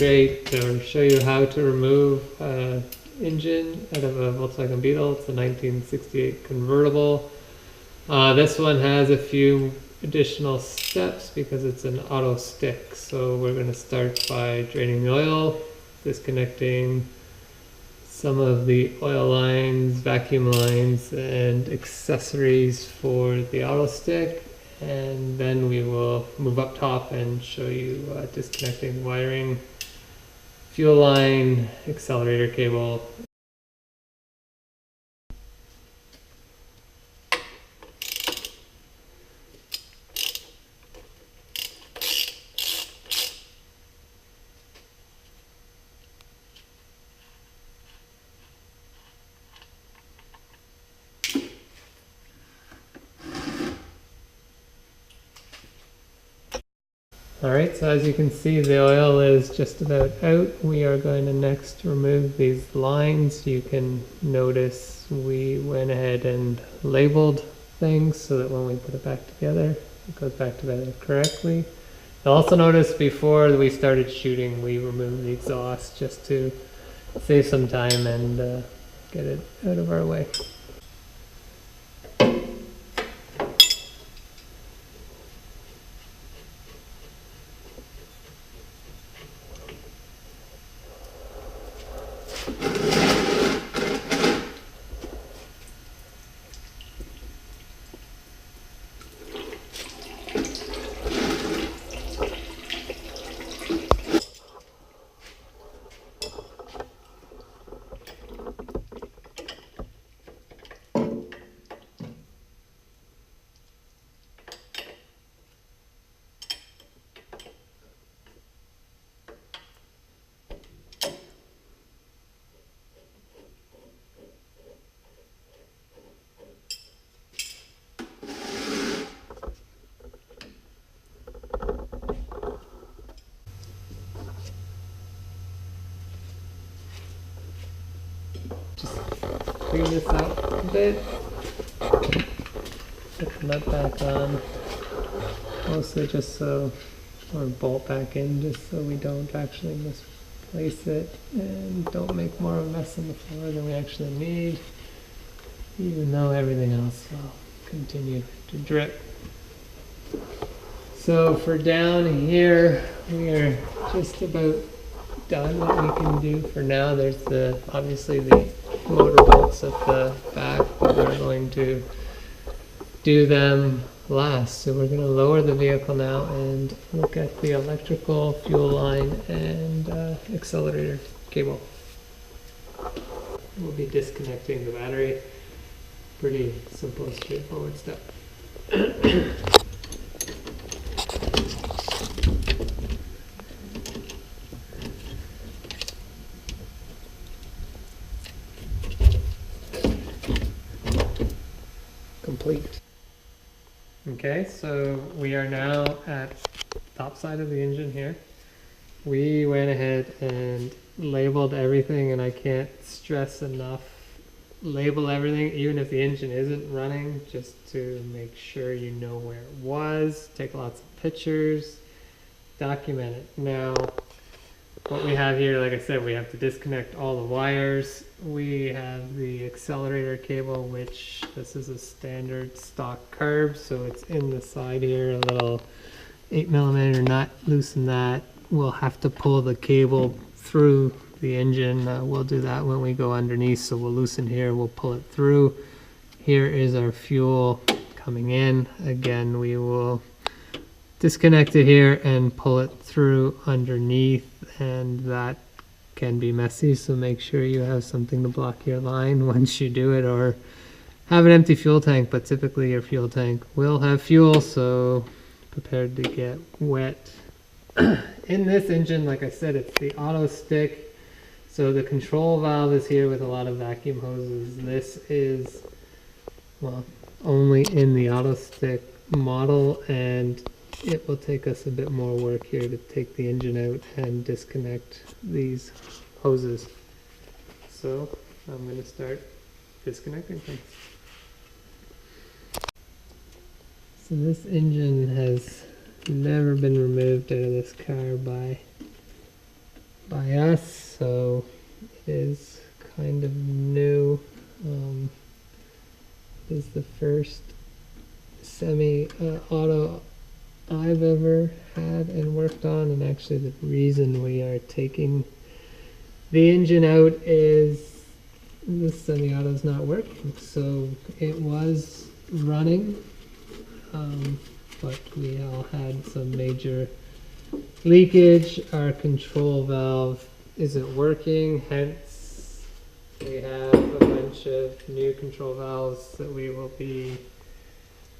demonstrate or show you how to remove an engine out of a Volkswagen Beetle. It's a 1968 convertible. This one has a few additional steps because it's an Autostick. So we're going to start by draining the oil, disconnecting some of the oil lines, vacuum lines, and accessories for the Autostick, and then we will move up top and show you disconnecting wiring, fuel line, accelerator cable. Alright, so as you can see, the oil is just about out. We are going to next remove these lines. You can notice we went ahead and labeled things so that when we put it back together, it goes back together correctly. You'll also notice before we started shooting, we removed the exhaust just to save some time and get it out of our way. Clean this out a bit, put the nut back on, mostly just so, or bolt back in just so we don't actually misplace it and don't make more of a mess on the floor than we actually need, even though everything else will continue to drip. So for down here, we are just about done what we can do for now. There's obviously the motor bolts at the back, but we're going to do them last. So we're going to lower the vehicle now and look at the electrical, fuel line, and accelerator cable. We'll be disconnecting the battery. Pretty simple, straightforward step. Complete. Okay, so we are now at the top side of the engine here. We went ahead and labeled everything, and I can't stress enough, label everything even if the engine isn't running, just to make sure you know where it was. Take lots of pictures, document it. Now what we have here, like I said, we have to disconnect all the wires. We have the accelerator cable, which this is a standard stock curve, so it's in the side here, a little 8mm nut, loosen that. We'll have to pull the cable through the engine. We'll do that when we go underneath, so we'll loosen here, we'll pull it through. Here is our fuel coming in. Again, we will disconnect it here and pull it through underneath, and that can be messy, so make sure you have something to block your line once you do it, or have an empty fuel tank, but typically your fuel tank will have fuel, so prepared to get wet. In this engine, like I said, it's the Autostick, so the control valve is here with a lot of vacuum hoses. This is, well, only in the Autostick model, and it will take us a bit more work here to take the engine out and disconnect these hoses. So I'm going to start disconnecting things. So this engine has never been removed out of this car by by us, so it is kind of new. It is the first semi-auto I've ever had and worked on, and actually the reason we are taking the engine out is the semi-auto is not working. So it was running, but we all had some major leakage. Our control valve isn't working, hence we have a bunch of new control valves that we will be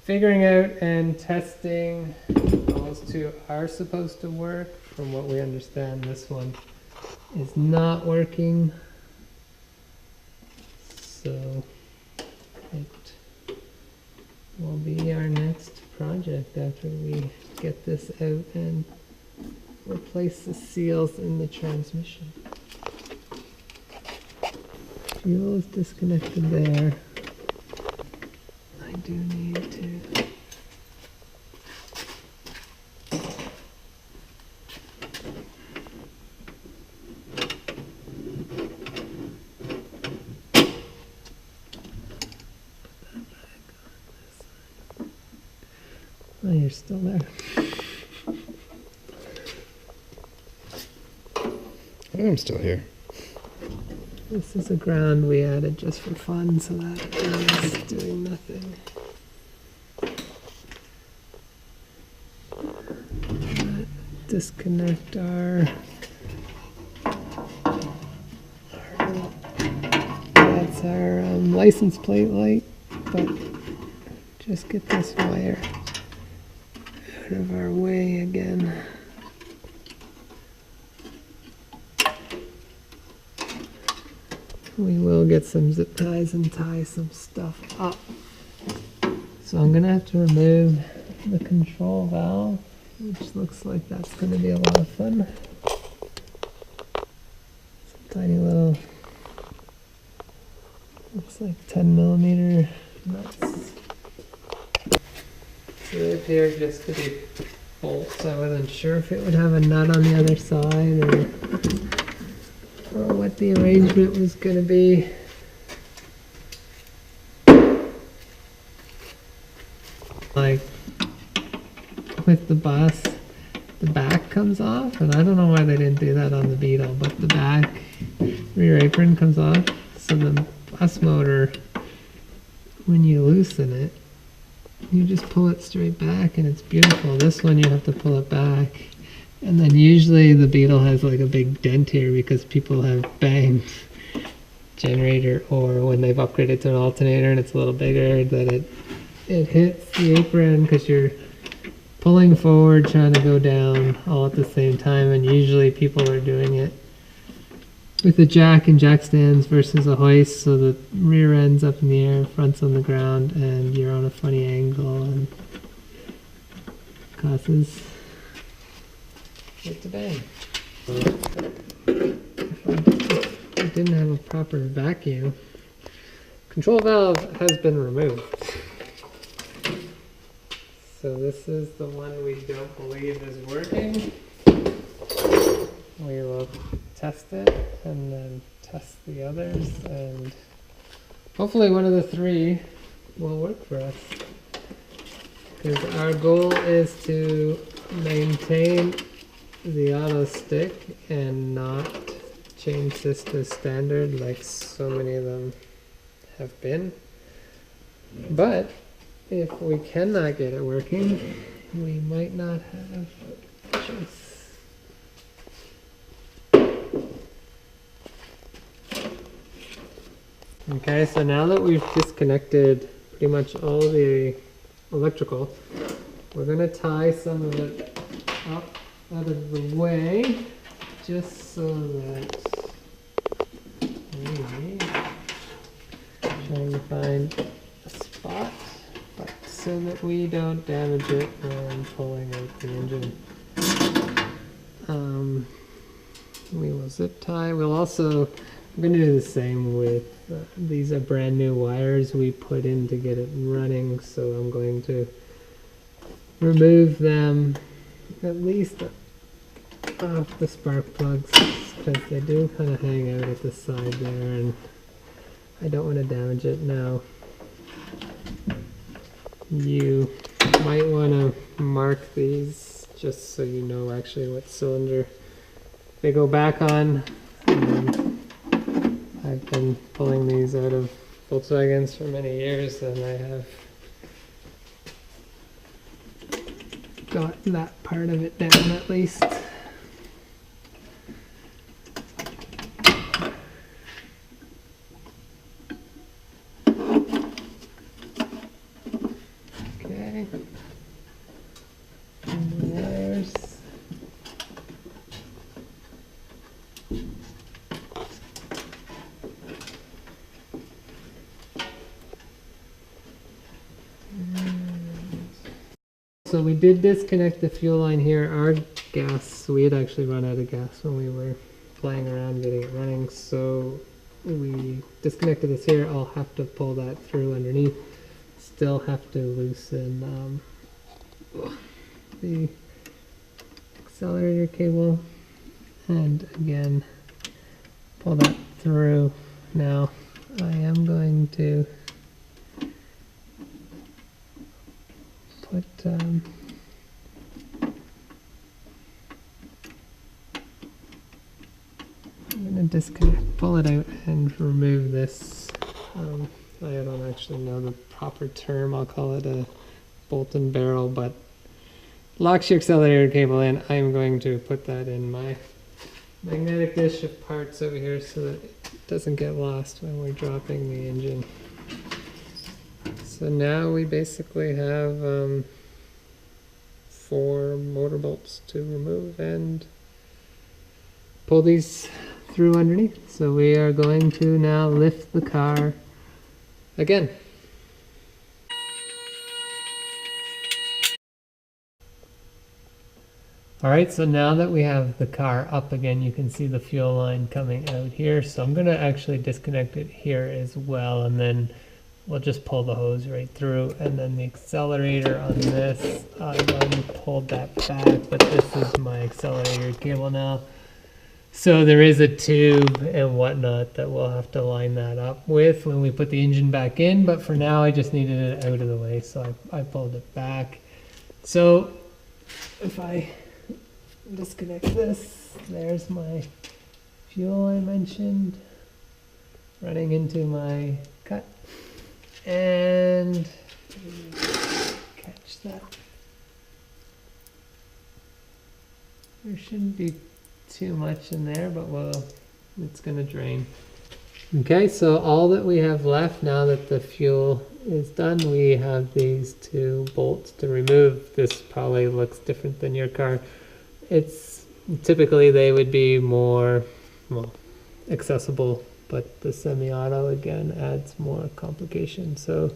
figuring out and testing. Those two are supposed to work. From what we understand, this one is not working. So it will be our next project after we get this out and replace the seals in the transmission. Fuel is disconnected there. I do need to oh, you're still there. I'm still here. This is a ground we added just for fun, so that is doing nothing. Disconnect that's our license plate light, but just get this wire out of our way again. We will get some zip ties and tie some stuff up. So I'm gonna have to remove the control valve, which looks like that's gonna be a lot of fun. Some tiny little, looks like 10mm nuts. So they appear just to be bolts. I wasn't sure if it would have a nut on the other side or what the arrangement was going to be. Like with the bus, the back comes off, and I don't know why they didn't do that on the Beetle, but the back rear apron comes off, so the bus motor, when you loosen it, you just pull it straight back and it's beautiful. This one you have to pull it back. And then usually the Beetle has like a big dent here because people have banged generator, or when they've upgraded to an alternator and it's a little bigger, that it hits the apron because you're pulling forward trying to go down all at the same time, and usually people are doing it with a jack and jack stands versus a hoist, so the rear end's up in the air, front's on the ground, and you're on a funny angle and causes it to bang. If I didn't have a proper vacuum. Control valve has been removed. So this is the one we don't believe is working. We will test it and then test the others, and hopefully one of the three will work for us. Because our goal is to maintain the Autostick and not change this to standard like so many of them have been. But if we cannot get it working, we might not have a choice. Okay, so now that we've disconnected pretty much all the electrical, we're going to tie some of it up out of the way, just so that trying to find a spot, but so that we don't damage it when pulling out the engine. We will zip tie. We'll also, I'm going to do the same with these are brand new wires we put in to get it running, so I'm going to remove them at least off the spark plugs because they do kind of hang out at the side there, and I don't want to damage it now. You might want to mark these just so you know actually what cylinder they go back on. I've been pulling these out of Volkswagens for many years, and I have got that part of it down at least. Okay. And the wires. So we did disconnect the fuel line here. Our gas, we had actually run out of gas when we were playing around getting it running, so we disconnected this here. I'll have to pull that through underneath. Still have to loosen the accelerator cable, and again pull that through. Now I am going to put I'm going to disconnect, pull it out and remove this. I don't actually know the proper term. I'll call it a bolt and barrel, but locks your accelerator cable in. I'm going to put that in my magnetic dish of parts over here so that it doesn't get lost when we're dropping the engine. So now we basically have 4 motor bolts to remove and pull these through underneath. So we are going to now lift the car again. Alright, so now that we have the car up again, you can see the fuel line coming out here. So I'm going to actually disconnect it here as well, and then we'll just pull the hose right through. And then the accelerator on this, I've already pulled that back, but this is my accelerator cable now. So there is a tube and whatnot that we'll have to line that up with when we put the engine back in, but for now I just needed it out of the way, so I pulled it back. So if I disconnect this, there's my fuel I mentioned running into my cut, and catch that. There shouldn't be too much in there, but it's gonna drain. Okay, so all that we have left now that the fuel is done, we have these 2 bolts to remove. This probably looks different than your car. It's typically they would be more, well, accessible, but the semi-auto again adds more complication. So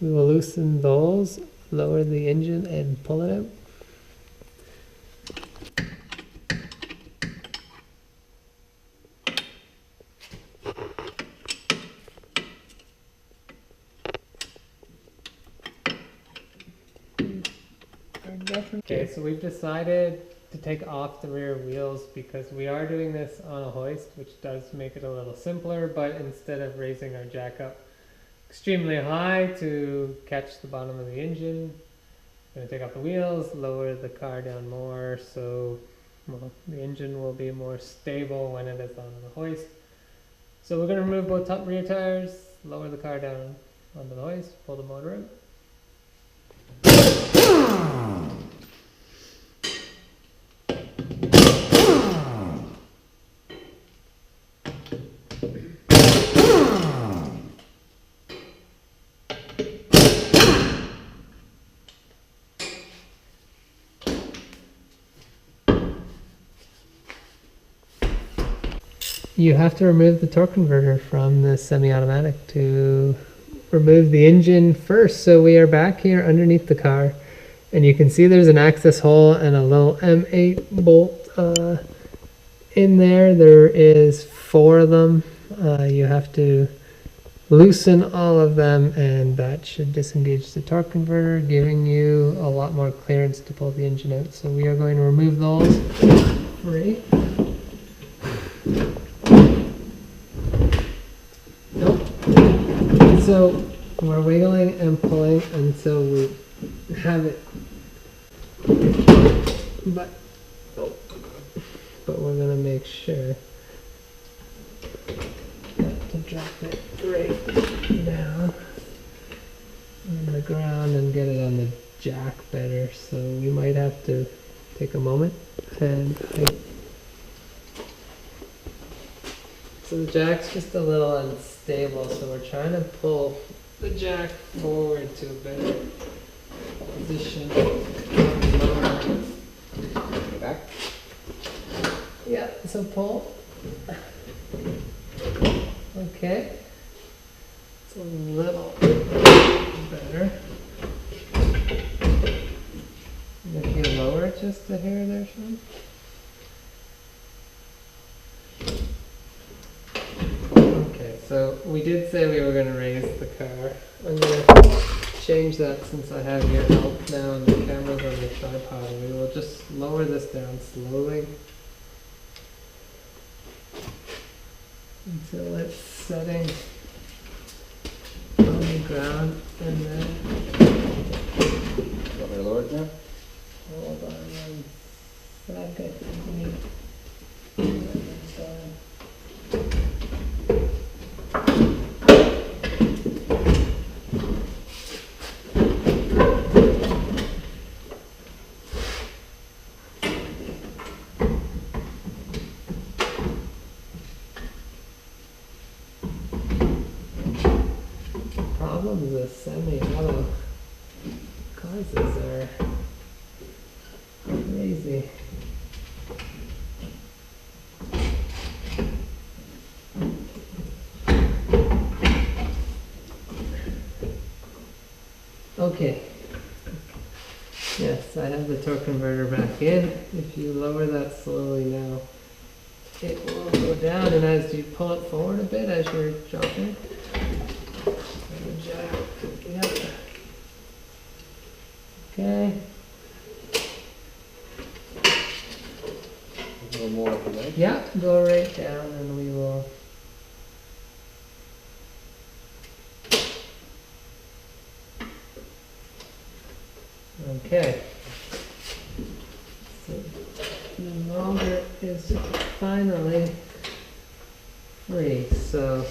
we will loosen those, lower the engine and pull it out. Okay, so we've decided to take off the rear wheels because we are doing this on a hoist, which does make it a little simpler, but instead of raising our jack up extremely high to catch the bottom of the engine, I'm going to take off the wheels, lower the car down more, so the engine will be more stable when it is on the hoist. So we're going to remove both top and rear tires, lower the car down onto the hoist, pull the motor out. You have to remove the torque converter from the semi-automatic to remove the engine first. So we are back here underneath the car, and you can see there's an access hole and a little M8 bolt in there. There is 4 of them. You have to loosen all of them, and that should disengage the torque converter, giving you a lot more clearance to pull the engine out. So we are going to remove those. free. Nope. So we're wiggling and pulling until we have it. But we're gonna make sure not to drop it right down on the ground and get it on the jack better. So we might have to take a moment and so the jack's just a little unstable, so we're trying to pull the jack forward to a better position. Back. Yeah, so pull. Okay. It's a little better. And if you lower it just a hair there, Sean. Okay, so we did say we were going to raise the car. I'm going to change that since I have your help now and the camera's on the tripod. We will just lower this down slowly until it's setting on the ground, and then Want me to lower it now? hold on 1 second. Problems with semi-auto cars are crazy. Okay. Yes, I have the torque converter back in. If you lower that slowly now, it will go down, and as you pull it forward a bit as you're dropping, yep. Okay. A little more up the leg. Yeah, go right down and we will. Okay. So the motor is finally free. So